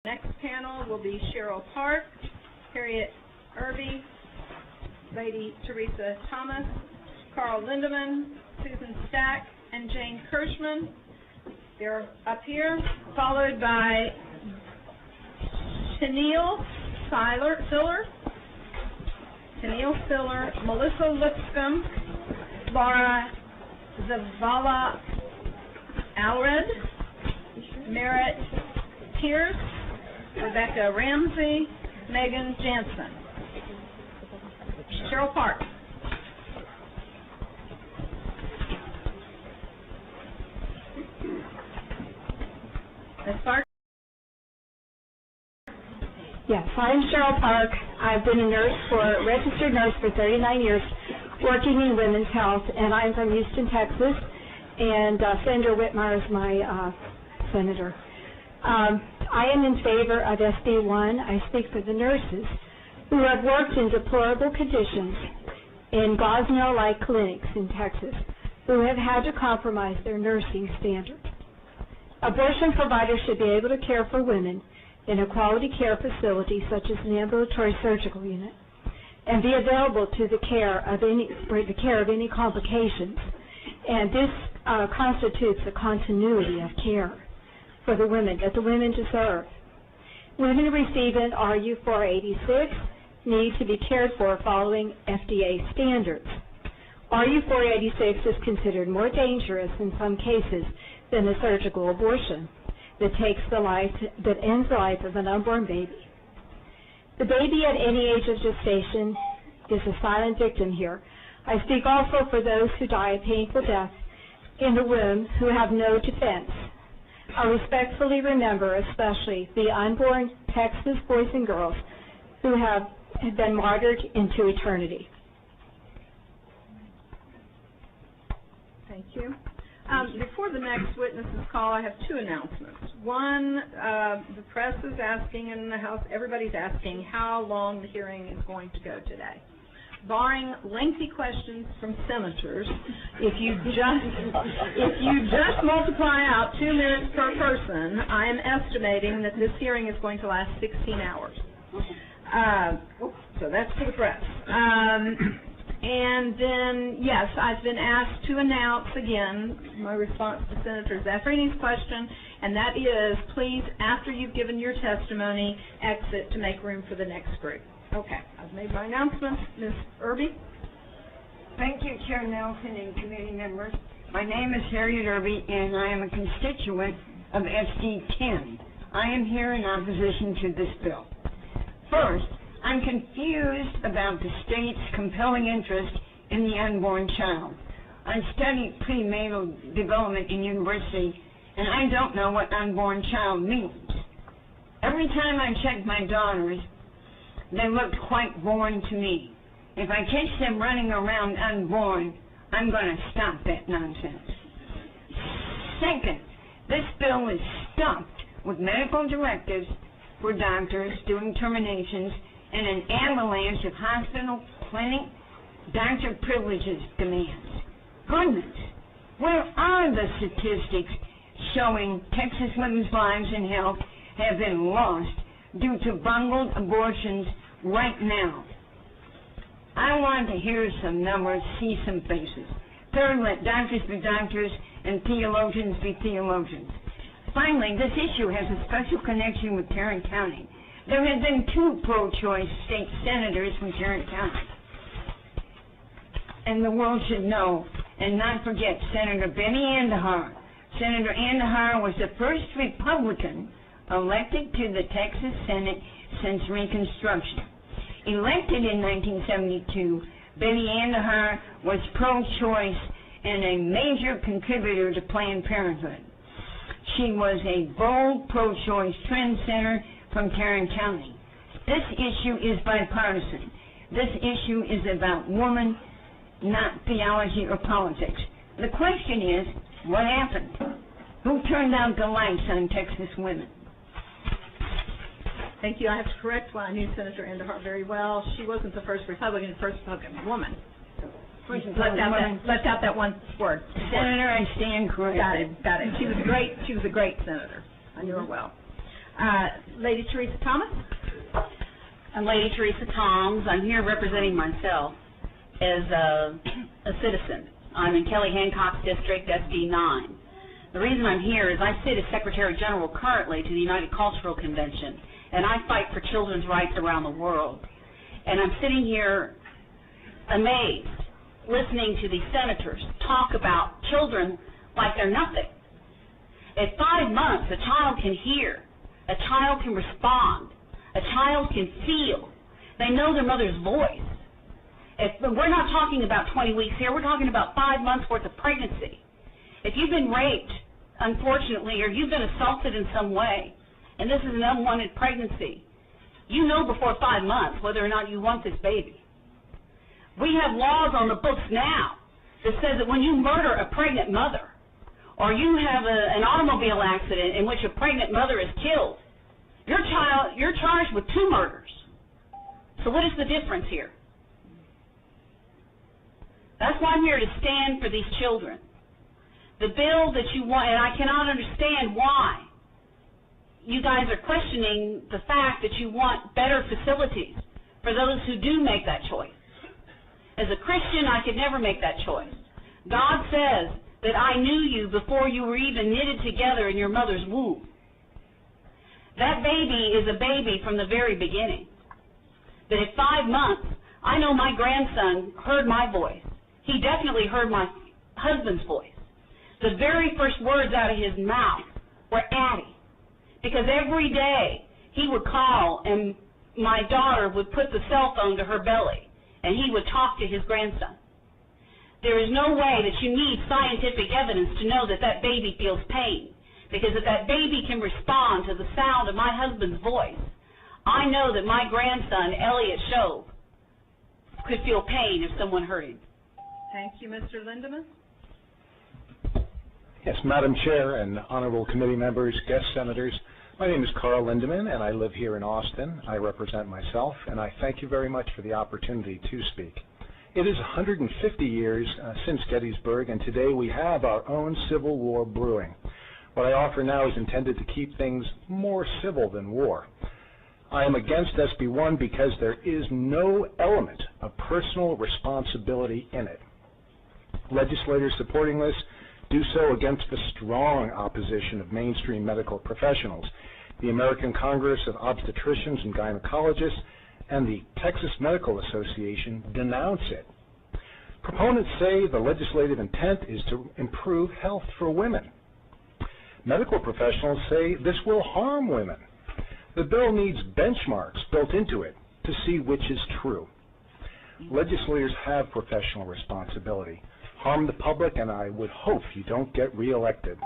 Next panel will be Cheryl Park, Harriet Irby, Lady Teresa Thomas, Carl Linderman, Susan Stack, and Jane Kirkman. They're up here, followed by Tennille Siller, Melissa Lipscomb, Laura Zavala Alred, Merritt Pierce, Rebecca Ramsey, Megan Jansen. Cheryl Park. Ms. Park? Yes, I'm Cheryl Park. I've been a registered nurse for 39 years, working in women's health, and I'm from Houston, Texas, and Senator Whitmire is my senator. I am in favor of SB 1. I speak for the nurses who have worked in deplorable conditions in Gosnell-like clinics in Texas, who have had to compromise their nursing standards. Abortion providers should be able to care for women in a quality care facility such as an ambulatory surgical unit and be available to the care of any complications. And this constitutes a continuity of care for the women that the women deserve. Women receiving RU486 need to be cared for following FDA standards. RU486 is considered more dangerous in some cases than a surgical abortion that ends the life of an unborn baby. The baby at any age of gestation is a silent victim here. I speak also for those who die a painful death in the womb who have no defense. I respectfully remember especially the unborn Texas boys and girls who have been martyred into eternity. Thank you. Before the next witnesses call, I have two announcements. One, the press is asking, and the House, everybody's asking how long the hearing is going to go today. Barring lengthy questions from senators, if you just multiply out 2 minutes per person, I am estimating that this hearing is going to last 16 hours. So that's for the press. And then, yes, I've been asked to announce again my response to Senator Zaffarini's question, and that is, please, after you've given your testimony, exit to make room for the next group. Okay, I've made my announcements. Ms. Irby? Thank you, Chair Nelson and committee members. My name is Harriet Irby, and I am a constituent of SD 10. I am here in opposition to this bill. First, I'm confused about the state's compelling interest in the unborn child. I studied prenatal development in university, and I don't know what unborn child means. Every time I check my daughters, they looked quite born to me. If I catch them running around unborn, I'm going to stop that nonsense. Second, this bill is stuffed with medical directives for doctors doing terminations and an avalanche of hospital, clinic, doctor privileges demands. Goodness, where are the statistics showing Texas women's lives and health have been lost due to bungled abortions right now? I want to hear some numbers, see some faces. Third, let doctors be doctors and theologians be theologians. Finally, this issue has a special connection with Tarrant County. There have been 2 pro-choice state senators from Tarrant County. And the world should know and not forget Senator Benny Andahar. Senator Andahar was the first Republican elected to the Texas Senate since Reconstruction. Elected in 1972, Benny Andahar was pro-choice and a major contributor to Planned Parenthood. She was a bold pro-choice trendsetter from Tarrant County. This issue is bipartisan. This issue is about women, not theology or politics. The question is, what happened? Who turned out the lights on Texas women? Thank you. I have to correct one. I knew Senator Andahar very well. She wasn't the first Republican woman. Left out that one word. Senator, I stand corrected. Got it. She was a great senator. I knew her well. Lady Teresa Thomas. I'm Lady Teresa Toms. I'm here representing myself as a citizen. I'm in Kelly Hancock's district, SD 9. The reason I'm here is I sit as Secretary General currently to the United Cultural Convention, and I fight for children's rights around the world. And I'm sitting here amazed, listening to these senators talk about children like they're nothing. At 5 months, a child can hear, a child can respond, a child can feel. They know their mother's voice. We're not talking about 20 weeks here. We're talking about 5 months worth of pregnancy. If you've been raped, unfortunately, or you've been assaulted in some way, and this is an unwanted pregnancy, you know before 5 months whether or not you want this baby. We have laws on the books now that says that when you murder a pregnant mother, or you have an automobile accident in which a pregnant mother is killed, you're charged with 2 murders. So what is the difference here? That's why I'm here to stand for these children. The bill that you want, and I cannot understand why you guys are questioning the fact that you want better facilities for those who do make that choice. As a Christian, I could never make that choice. God says that I knew you before you were even knitted together in your mother's womb. That baby is a baby from the very beginning. That at 5 months, I know my grandson heard my voice. He definitely heard my husband's voice. The very first words out of his mouth were Addie. Because every day he would call and my daughter would put the cell phone to her belly and he would talk to his grandson. There is no way that you need scientific evidence to know that that baby feels pain. Because if that baby can respond to the sound of my husband's voice, I know that my grandson, Elliot Shove, could feel pain if someone heard him. Thank you, Mr. Linderman. Yes, Madam Chair and honorable committee members, guest senators, my name is Carl Linderman and I live here in Austin. I represent myself and I thank you very much for the opportunity to speak. It is 150 years since Gettysburg, and today we have our own Civil War brewing. What I offer now is intended to keep things more civil than war. I am against SB 1 because there is no element of personal responsibility in it. Legislators supporting this do so against the strong opposition of mainstream medical professionals, the American Congress of Obstetricians and Gynecologists, and the Texas Medical Association denounce it. Proponents say the legislative intent is to improve health for women. Medical professionals say this will harm women. The bill needs benchmarks built into it to see which is true. Legislators have professional responsibility. Harm the public, and I would hope you don't get reelected.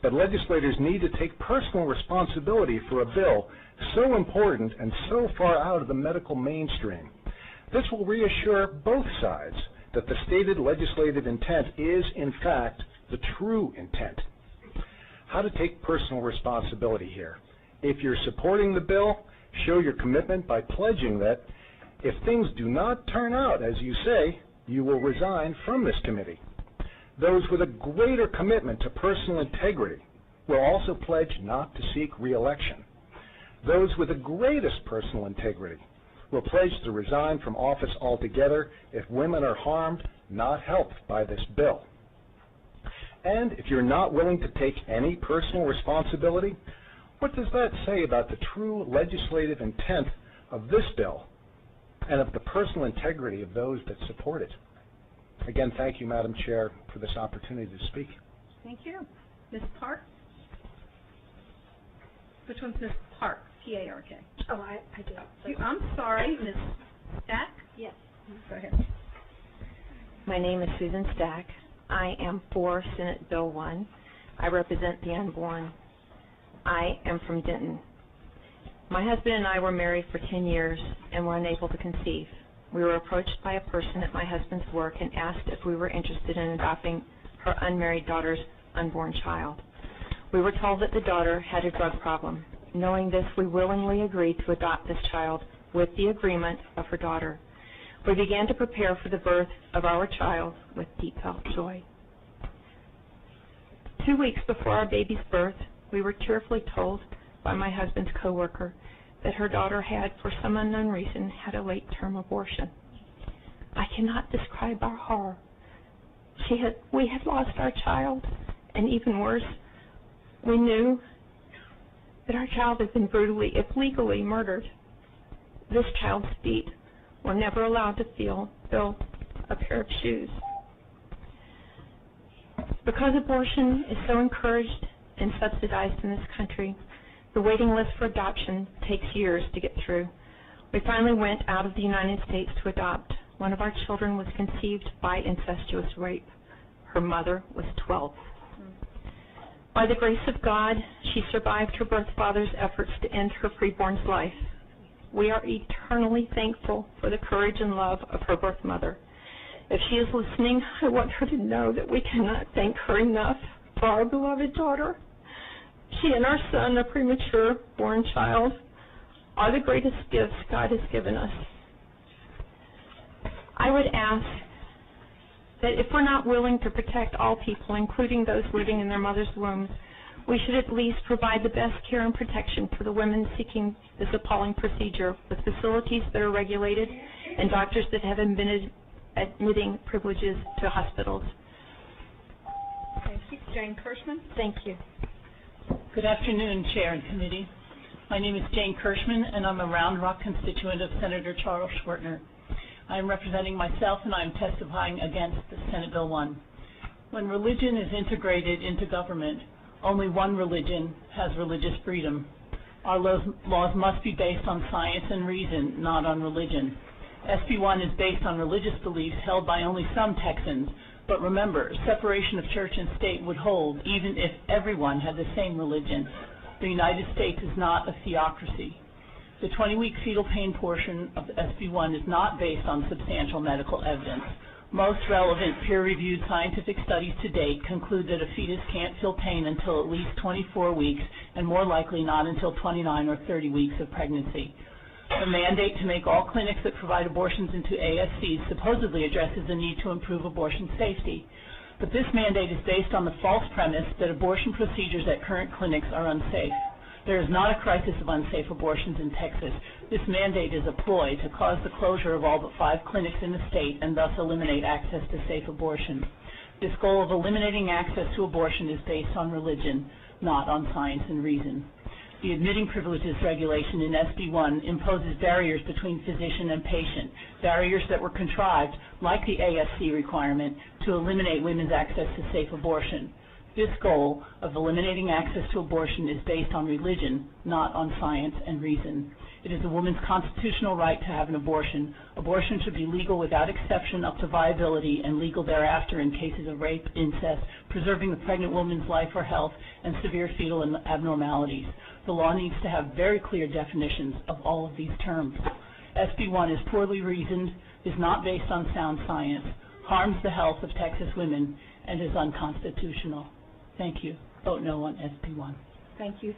But legislators need to take personal responsibility for a bill so important and so far out of the medical mainstream. This will reassure both sides that the stated legislative intent is, in fact, the true intent. How to take personal responsibility here. If you're supporting the bill, show your commitment by pledging that if things do not turn out as you say, you will resign from this committee. Those with a greater commitment to personal integrity will also pledge not to seek re-election. Those with the greatest personal integrity will pledge to resign from office altogether if women are harmed, not helped by this bill. And if you're not willing to take any personal responsibility, what does that say about the true legislative intent of this bill and of the personal integrity of those that support it? Again, thank you, Madam Chair, for this opportunity to speak. Thank you. Ms. Park? Which one's Ms. Park? P-A-R-K. Oh, I do. I'm sorry, Ms. Stack? Yes. Go ahead. My name is Susan Stack. I am for Senate Bill 1. I represent the unborn. I am from Denton. My husband and I were married for 10 years and were unable to conceive. We were approached by a person at my husband's work and asked if we were interested in adopting her unmarried daughter's unborn child. We were told that the daughter had a drug problem. Knowing this, we willingly agreed to adopt this child with the agreement of her daughter. We began to prepare for the birth of our child with deep felt joy. 2 weeks before our baby's birth, we were tearfully told by my husband's coworker that her daughter had, for some unknown reason, had a late-term abortion. I cannot describe our horror. We had lost our child, and even worse, we knew that our child had been brutally, if legally, murdered. This child's feet were never allowed to fill a pair of shoes. Because abortion is so encouraged and subsidized in this country, the waiting list for adoption takes years to get through. We finally went out of the United States to adopt. One of our children was conceived by incestuous rape. Her mother was 12. By the grace of God, she survived her birth father's efforts to end her preborn's life. We are eternally thankful for the courage and love of her birth mother. If she is listening, I want her to know that we cannot thank her enough for our beloved daughter. She and our son, a premature born child, are the greatest gifts God has given us. I would ask that if we're not willing to protect all people, including those living in their mother's wombs, we should at least provide the best care and protection for the women seeking this appalling procedure, with facilities that are regulated and doctors that have admitting privileges to hospitals. Thank you. Jane Kirschman. Thank you. Good afternoon, Chair and Committee. My name is Jane Kirschman, and I'm a Round Rock constituent of Senator Charles Schwertner. I am representing myself, and I am testifying against Senate Bill 1. When religion is integrated into government, only one religion has religious freedom. Our laws must be based on science and reason, not on religion. SB 1 is based on religious beliefs held by only some Texans, but remember, separation of church and state would hold even if everyone had the same religion. The United States is not a theocracy. The 20-week fetal pain portion of SB 1 is not based on substantial medical evidence. Most relevant peer-reviewed scientific studies to date conclude that a fetus can't feel pain until at least 24 weeks, and more likely not until 29 or 30 weeks of pregnancy. The mandate to make all clinics that provide abortions into ASCs supposedly addresses the need to improve abortion safety. But this mandate is based on the false premise that abortion procedures at current clinics are unsafe. There is not a crisis of unsafe abortions in Texas. This mandate is a ploy to cause the closure of all but 5 clinics in the state and thus eliminate access to safe abortion. This goal of eliminating access to abortion is based on religion, not on science and reason. The admitting privileges regulation in SB 1 imposes barriers between physician and patient, barriers that were contrived, like the ASC requirement, to eliminate women's access to safe abortion. This goal of eliminating access to abortion is based on religion, not on science and reason. It is a woman's constitutional right to have an abortion. Abortion should be legal without exception up to viability and legal thereafter in cases of rape, incest, preserving the pregnant woman's life or health, and severe fetal abnormalities. The law needs to have very clear definitions of all of these terms. SB 1 is poorly reasoned, is not based on sound science, harms the health of Texas women, and is unconstitutional. Thank you. Vote no on SB 1. Thank you.